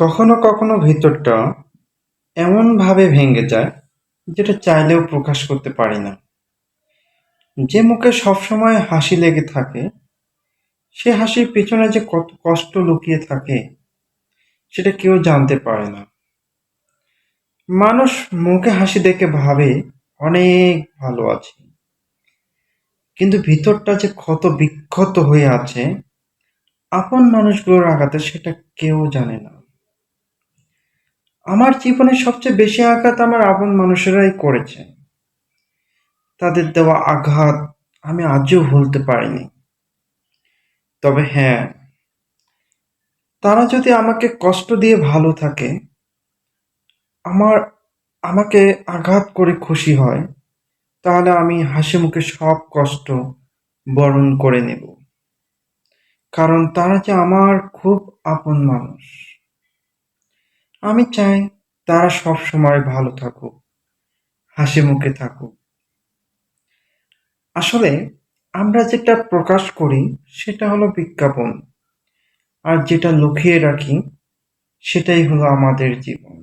কখনো কখনো ভিতরটা এমনভাবে ভেঙে যায় যেটা চাইলেও প্রকাশ করতে পারি না। যে মুখে সবসময় হাসি লেগে থাকে, সে হাসির পেছনে যে কত কষ্ট লুকিয়ে থাকে সেটা কেউ জানতে পারে না। মানুষ মুখে হাসি দেখে ভাবে অনেক ভালো আছে, কিন্তু ভিতরটা যে কত বিক্ষত হয়ে আছে আপন মানুষগুলোর আঘাতে সেটা কেউ জানে না। আমার জীবনে সবচেয়ে বেশি আঘাত আমার আপন মানুষেরাই করেছে। তাদের দেওয়া আঘাত আমি আজও ভুলতে পারিনি। তবে হ্যাঁ, তারা যদি আমাকে কষ্ট দিয়ে ভালো থাকে, আমার আমাকে আঘাত করে খুশি হয়, তাহলে আমি হাসিমুখে সব কষ্ট বরণ করে নেব। কারণ তারা যে আমার খুব আপন মানুষ। আমি চাই তারা সবসময় ভালো থাকুক, হাসিমুখে থাকুক। আসলে আমরা যেটা প্রকাশ করি সেটা হলো বিজ্ঞাপন, আর যেটা লুকিয়ে রাখি সেটাই হলো আমাদের জীবন।